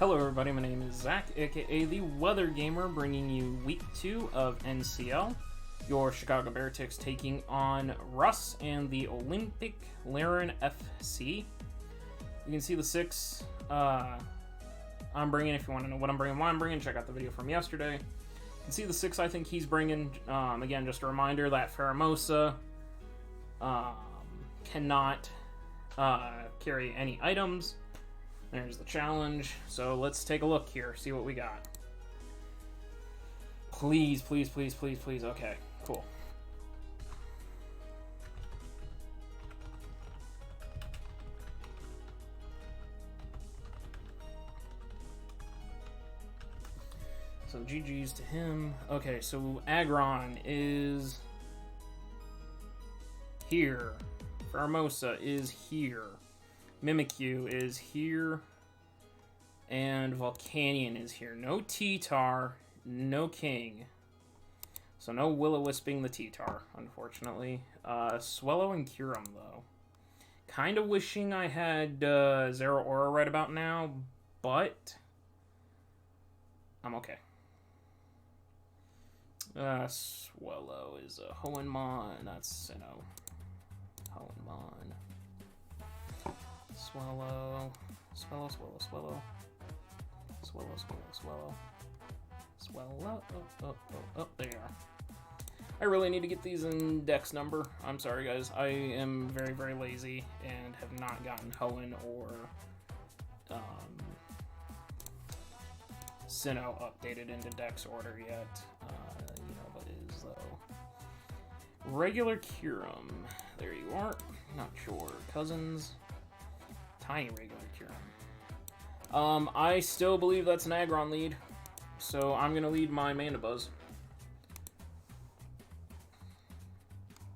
Hello everybody, my name is Zach, aka The Weather Gamer, bringing you Week 2 of NCL. Your Chicago Beartics taking on Russ and the Olympique Lairon FC. You can see the 6 I'm bringing. If you want to know what I'm bringing, why I'm bringing, check out the video from yesterday. You can see the 6 I think he's bringing. Again, just a reminder that Faramosa cannot carry any items. There's the challenge. So let's take a look here, see what we got. Please, please, please, please, please. Okay, cool. So GG's to him. Okay, so Agron is here. Faramosa is here. Mimikyu is here, and Volcanion is here. No T-Tar, no King. So no Will-O-Wisping the T-Tar, unfortunately. Swellow and Kyurem, though. Kind of wishing I had Zero Aura right about now, but I'm okay. Swellow is a Hoenmon, that's, Hoenmon. Swellow, Swellow, Swellow, Swellow, Swellow, Swellow, Swellow, Swellow, oh, there you are. I really need to get these in Dex number. I'm sorry guys, I am very, very lazy and have not gotten Hoenn or Sinnoh updated into Dex order yet. You know what it is though. Regular Kyurem, there you are, not sure. Cousins. Tiny regular Kyurem. I still believe that's an Aggron lead, so I'm gonna lead my Mandibuzz.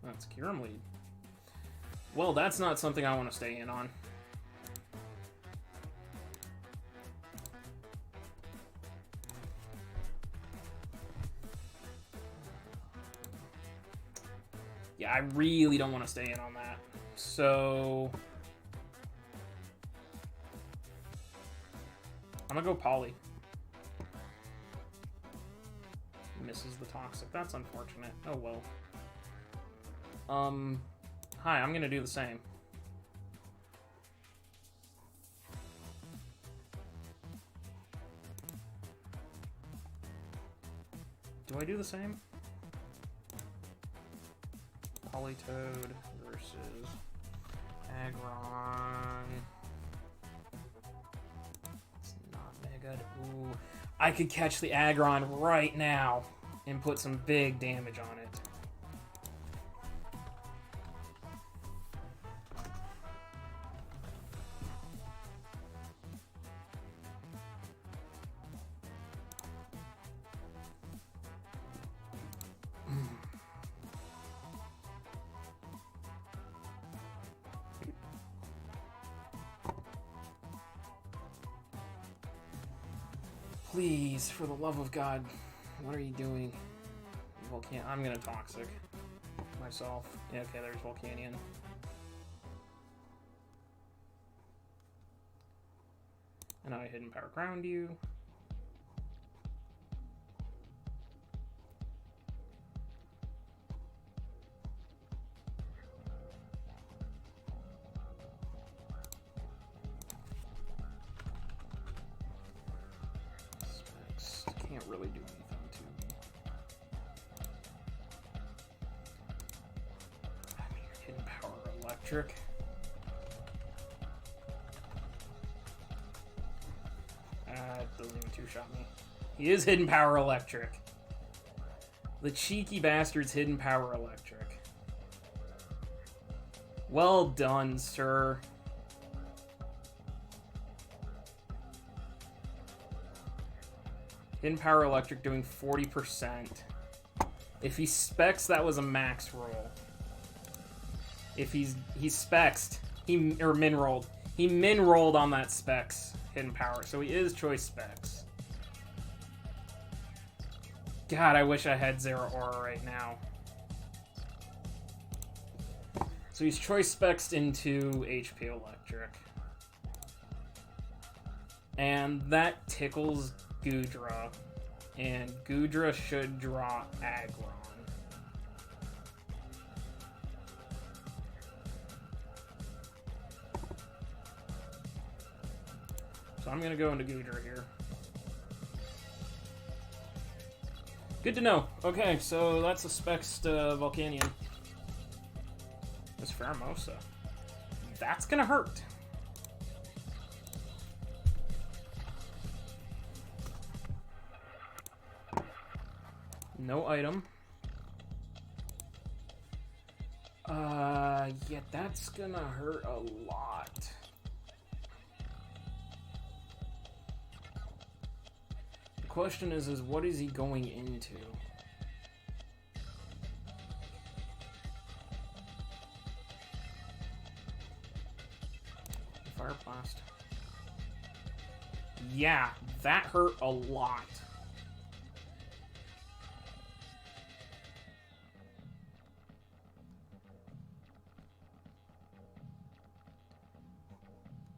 That's Kyurem lead. Well, that's not something I want to stay in on. Yeah, I really don't want to stay in on that. So I'm gonna go Poly. Misses the Toxic. That's unfortunate. Oh well. Hi, I'm gonna do the same. Do I do the same? Politoed versus Aggron. Good. Ooh, I could catch the Aggron right now and put some big damage on it. Please, for the love of God, what are you doing? I'm gonna Toxic myself. Yeah, okay, there's Volcanion. And I Hidden Power Ground you. Can't really do anything to me. I mean, Hidden Power Electric. Doesn't even two-shot me. He is Hidden Power Electric. The cheeky bastard's Hidden Power Electric. Well done, sir. Hidden Power Electric doing 40%. If he specs, that was a max roll. If he spexed, or min rolled. He min rolled on that specs Hidden Power, so he is choice specs. God, I wish I had Zero Aura right now. So he's choice specs into HP Electric. And that tickles Goodra. And Goodra should draw Aggron. So I'm going to go into Goodra here. Good to know. Okay, so that's a Specs Volcanion. This Pheromosa. That's going to hurt. No item. Yeah, that's gonna hurt a lot. The question is what is he going into? Fire Blast. Yeah, that hurt a lot.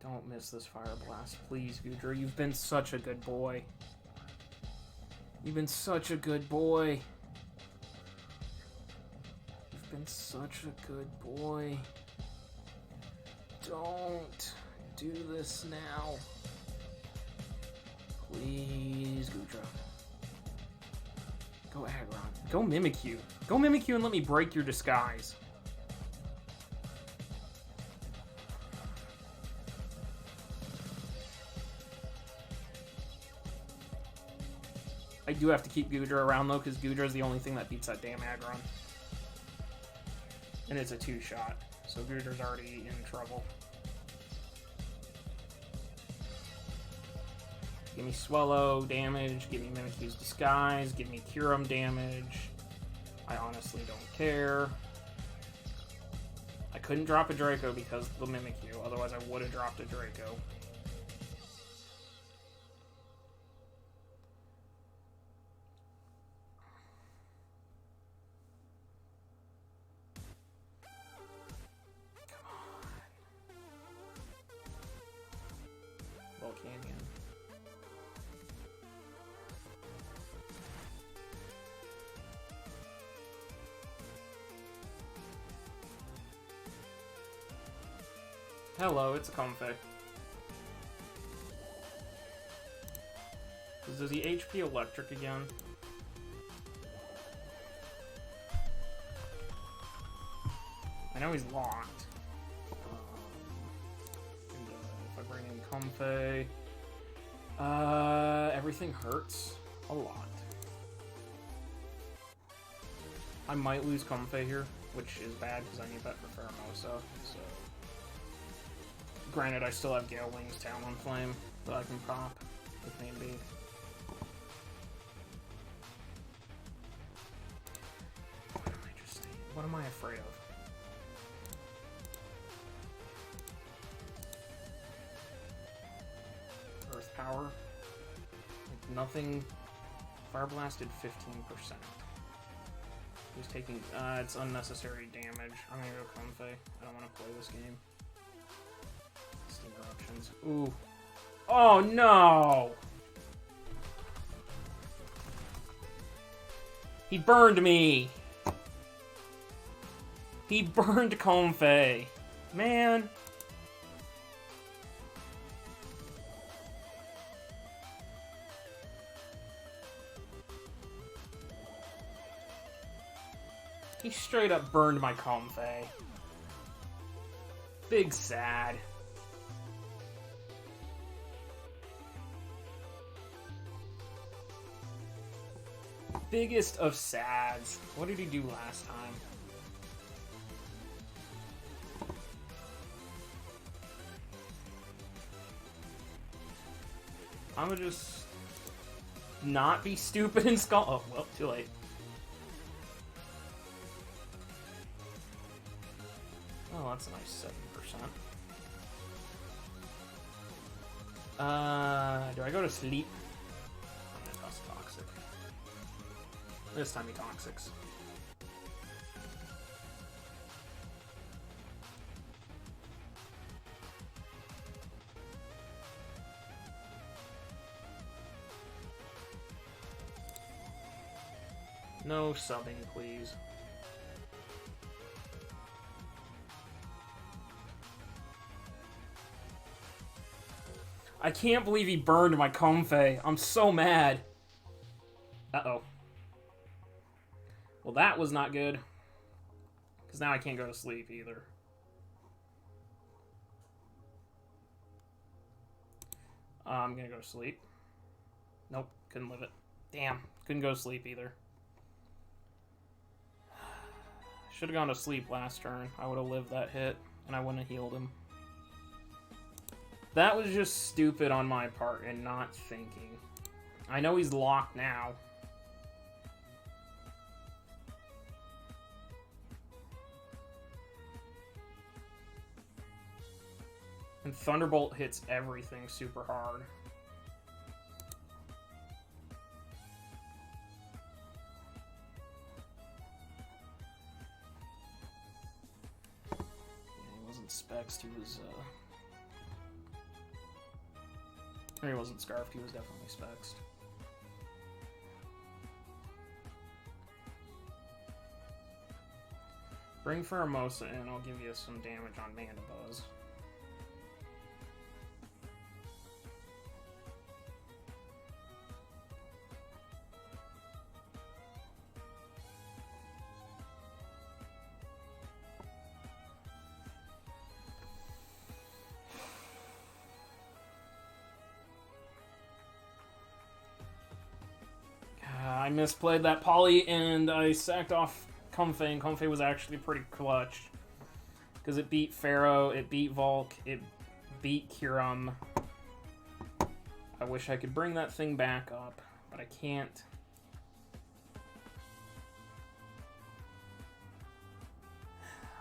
Don't miss this Fire Blast, please, Goodra. You've been such a good boy. You've been such a good boy. You've been such a good boy. Don't do this now. Please, Goodra. Go Aggron. Go Mimikyu. Go Mimikyu and let me break your disguise. I do have to keep Goodra around, though, because Goodra is the only thing that beats that damn Aggron. And it's a 2-shot, so Goodra's already in trouble. Give me Swallow damage, give me Mimikyu's Disguise, give me Kyurem damage. I honestly don't care. I couldn't drop a Draco because of the Mimikyu, otherwise I would have dropped a Draco. Volcanion. Hello, it's a Comfey. Does he HP Electric again? I know he's locked. If I bring in Comfey, everything hurts a lot. I might lose Comfey here, which is bad because I need that for Pheromosa. So, granted, I still have Gale Wings Talonflame that I can pop if need be. What am I just saying? What am I afraid of? Earth Power. Like nothing. Fire Blasted 15%. He's taking. It's unnecessary damage. I'm gonna go Comfey. I don't want to play this game. Steam Eruptions. Ooh. Oh no! He burned me! He burned Comfey! Man! He straight up burned my Comfey. Big sad. Biggest of sads. What did he do last time? I'm gonna just not be stupid and skull. Oh, well, too late. Oh, that's a nice 7%. Do I go to sleep? I'm gonna toss Toxic. This time he Toxics. No subbing, please. I can't believe he burned my Comfey. I'm so mad. Uh-oh. Well, that was not good. Because now I can't go to sleep either. I'm gonna go to sleep. Nope, couldn't live it. Damn, couldn't go to sleep either. Should have gone to sleep last turn. I would have lived that hit, and I wouldn't have healed him. That was just stupid on my part and not thinking. I know he's locked now. And Thunderbolt hits everything super hard. Yeah, he wasn't Spexed, he was, or he wasn't Scarfed, he was definitely Spexed. Bring Pheromosa in, I'll give you some damage on Mandibuzz. I misplayed that Poly, and I sacked off Comfey, and Comfey was actually pretty clutch. Because it beat Pharaoh, it beat Volk, it beat Kyurem. I wish I could bring that thing back up, but I can't.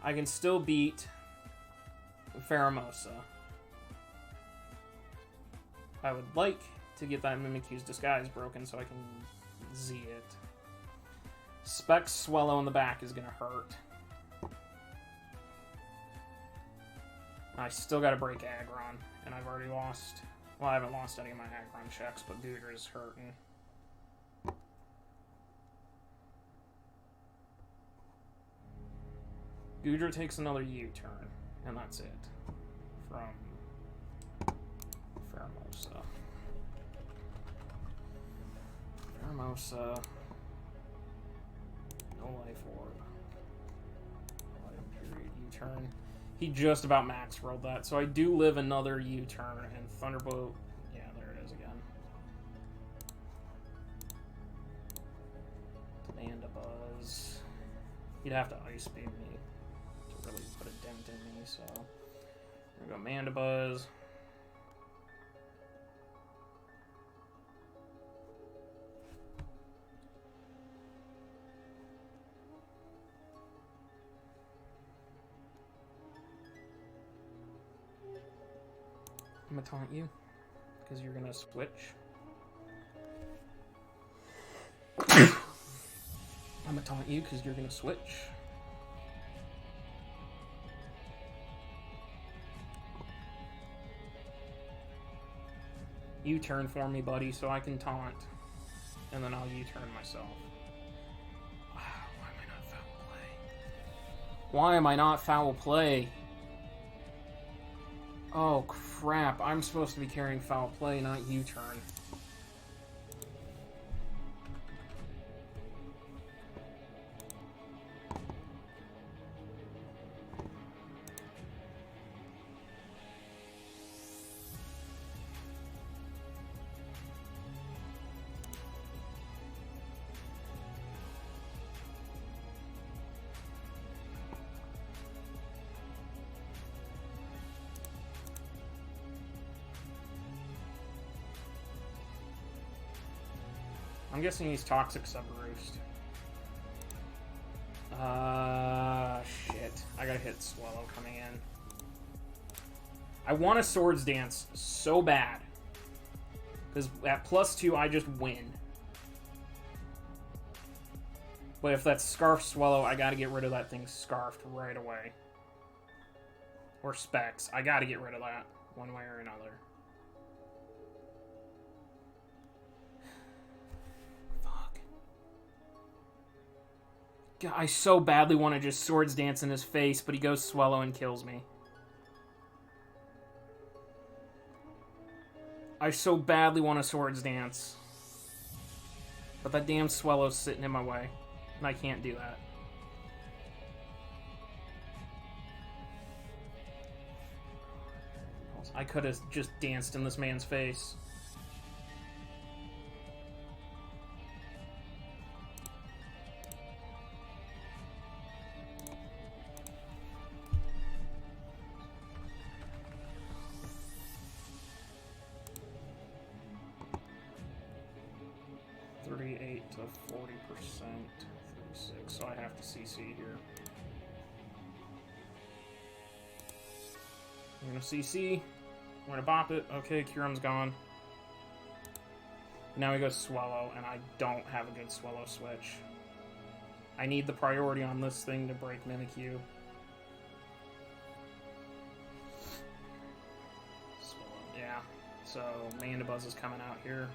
I can still beat Pheromosa. I would like to get that Mimikyu's disguise broken so I can Z it. Specs Swallow in the back is gonna hurt. I still gotta break Aggron, and I've already lost. Well, I haven't lost any of my Aggron checks, but Goodra is hurting. Goodra takes another U-turn, and that's it. From Pheromosa. Pheromosa. No life orb. Life period U-turn. He just about max rolled that, so I do live another U-turn, and Thunderbolt. Yeah, there it is again. Mandibuzz. He'd have to Ice Beam me to really put a dent in me, so. We're gonna go Mandibuzz. I'm gonna taunt you, because you're gonna switch. I'm gonna taunt you, because you're gonna switch. U-turn for me, buddy, so I can taunt. And then I'll U-turn myself. Wow, why am I not foul play? Why am I not foul play? Oh, crap. I'm supposed to be carrying foul play, not U-turn. I'm guessing he's Toxic Sub-Roost. Shit. I gotta hit Swallow coming in. I want a Swords Dance so bad. Because at +2, I just win. But if that's Scarf Swallow, I gotta get rid of that thing Scarfed right away. Or Specs. I gotta get rid of that, one way or another. God, I so badly want to just Swords Dance in his face, but he goes Swallow and kills me. I so badly want to Swords Dance. But that damn Swallow's sitting in my way. And I can't do that. I could have just danced in this man's face. To 40%, 36, so I have to CC here. I'm gonna CC, I'm gonna bop it. Okay, Curum's gone. Now we go Swallow, and I don't have a good Swallow switch. I need the priority on this thing to break Mimikyu. Swallow, yeah. So, Mandibuzz is coming out here.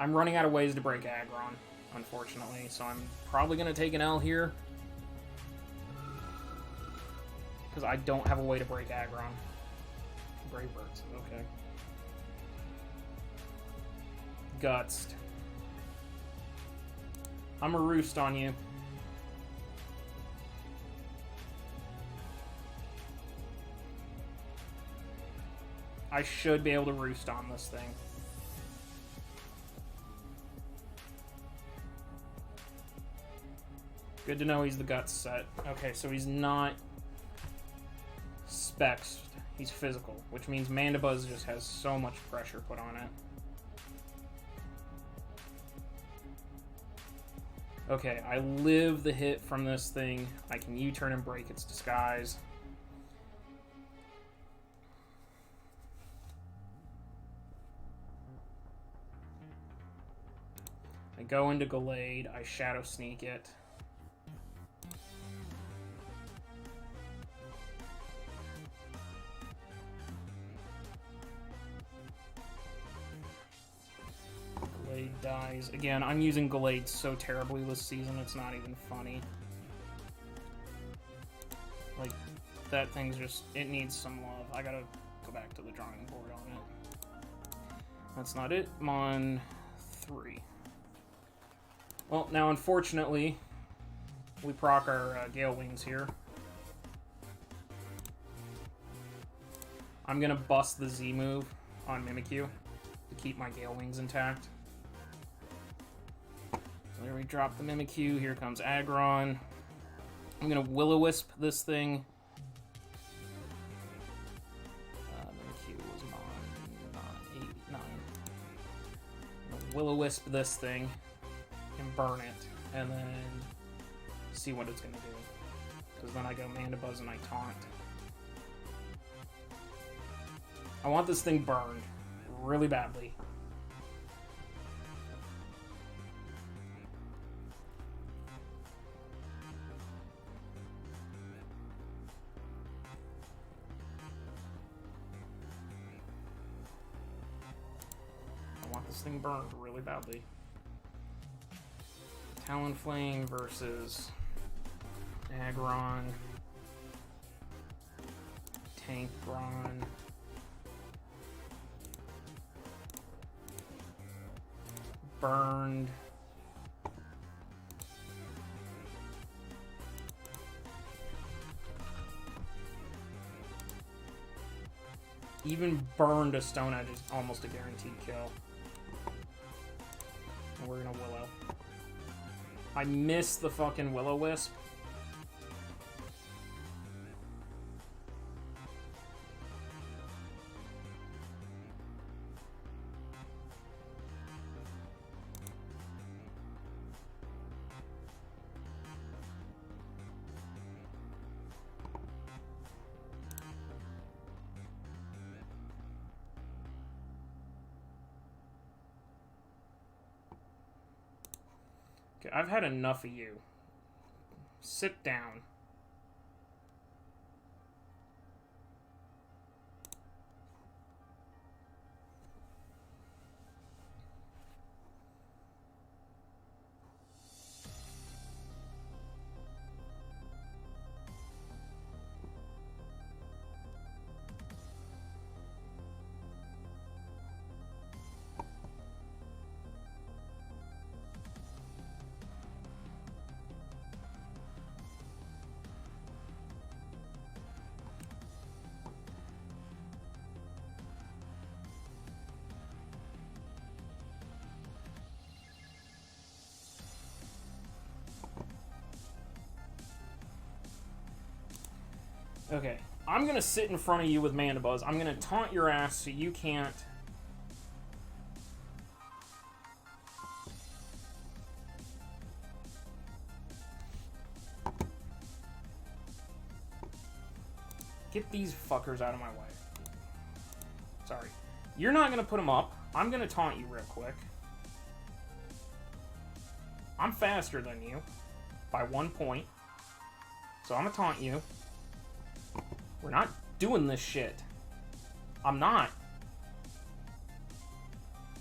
I'm running out of ways to break Aggron, unfortunately, so I'm probably going to take an L here. Because I don't have a way to break Aggron. Brave Birds, okay. Gutsed. I'm a roost on you. I should be able to roost on this thing. Good to know he's the Guts set. Okay, so he's not Specs. He's physical, which means Mandibuzz just has so much pressure put on it. Okay, I live the hit from this thing. I can U-turn and break its disguise. I go into Gallade. I Shadow Sneak it. Dies. Again, I'm using Gallade so terribly this season, it's not even funny. Like, that thing's just, it needs some love. I gotta go back to the drawing board on it. That's not it. Mon 3. Well, now unfortunately, we proc our Gale Wings here. I'm gonna bust the Z move on Mimikyu to keep my Gale Wings intact. There we drop the Mimikyu. Here comes Aggron. I'm going to Will-O-Wisp this thing. Mimikyu was Mon 8, 9. I'm going to Will-O-Wisp this thing and burn it. And then see what it's going to do. Because then I go Mandibuzz and I taunt. I want this thing burned really badly. This thing burned really badly. Talonflame versus Aggron. Tankron. Burned. Even burned a Stone Edge is almost a guaranteed kill. And we're gonna Willow. I missed the fucking Will-O-Wisp. Okay, I've had enough of you. Sit down. Okay, I'm gonna sit in front of you with Mandibuzz. I'm gonna taunt your ass so you can't... Get these fuckers out of my way. Sorry. You're not gonna put them up. I'm gonna taunt you real quick. I'm faster than you by 1 point. So I'm gonna taunt you. We're not doing this shit. I'm not.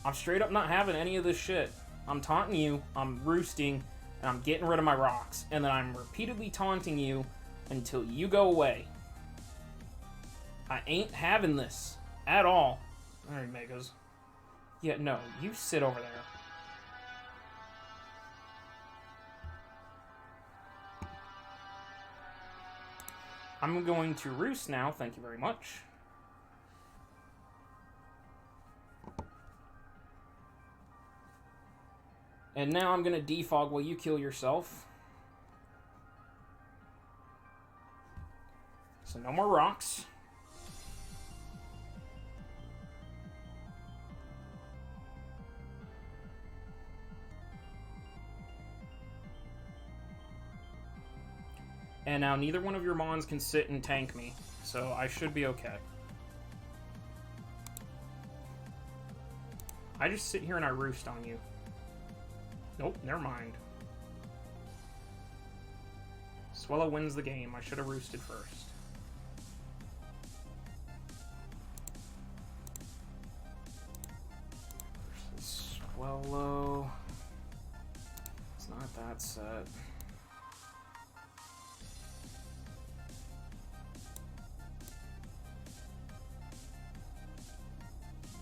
I'm straight up not having any of this shit. I'm taunting you, I'm roosting, and I'm getting rid of my rocks. And then I'm repeatedly taunting you until you go away. I ain't having this at all. Alright, Megas. Yeah, no, you sit over there. I'm going to roost now, thank you very much. And now I'm going to defog while you kill yourself. So no more rocks. And now neither one of your Mons can sit and tank me, so I should be okay. I just sit here and I roost on you. Nope, never mind. Swellow wins the game. I should have roosted first. Versus Swellow. It's not that set.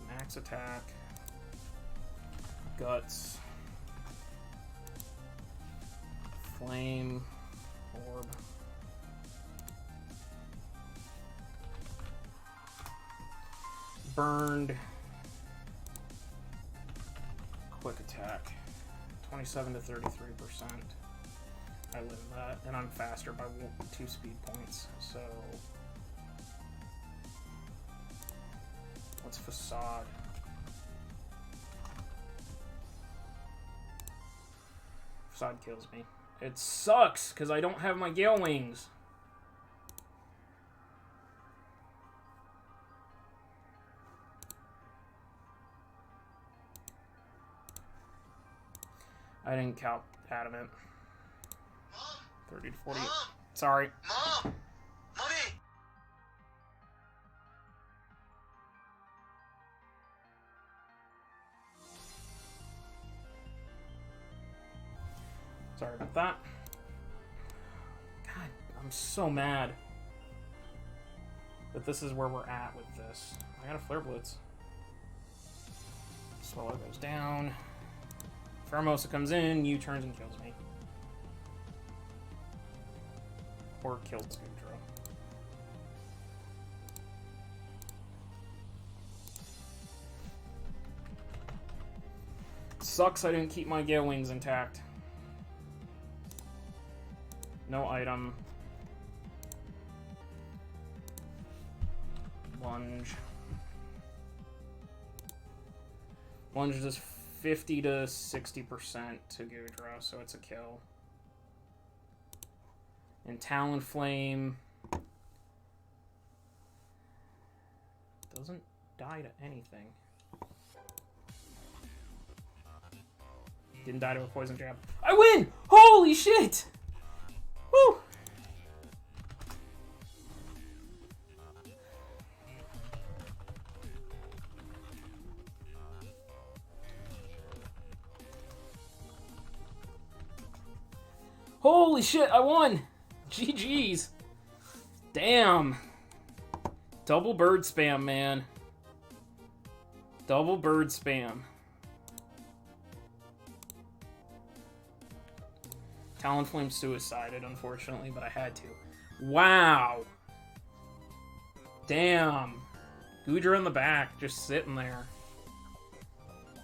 Max attack. Guts. Flame. Orb. Burned. Quick attack. 27 to 33%. I live that, and I'm faster by 2 speed points, so... What's Facade? Facade kills me. It sucks, because I don't have my Gale Wings. I didn't count Adamant. 30 to 40. Sorry. Mom! Mommy! Sorry about that. God, I'm so mad that this is where we're at with this. I got a Flare Blitz. Swallow goes down. Pheromosa comes in, U-turns and kills me. Or kills Goodra. Sucks I didn't keep my Gale Wings intact. No item. Lunge. Lunge does 50 to 60% to Goodra, so it's a kill. And Talonflame doesn't die to anything. Didn't die to a poison jab. I win! Holy shit! Woo! Holy shit, I won! GG's. Damn. Double bird spam, man. Double bird spam. Talonflame suicided, unfortunately, but I had to. Wow. Damn. Goodra in the back, just sitting there.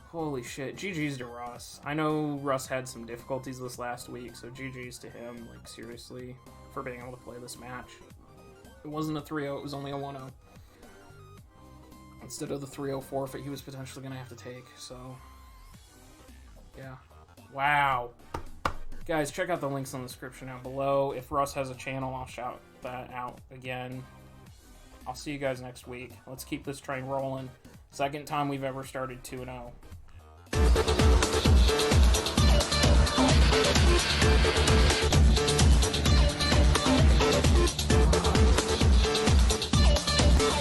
Holy shit. GG's to Russ. I know Russ had some difficulties this last week, so GG's to him, like, seriously, for being able to play this match. It wasn't a 3-0, it was only a 1-0. Instead of the 3-0 forfeit he was potentially going to have to take, so... yeah. Wow. Guys, check out the links in the description down below. If Russ has a channel, I'll shout that out again. I'll see you guys next week. Let's keep this train rolling. Second time we've ever started 2-0.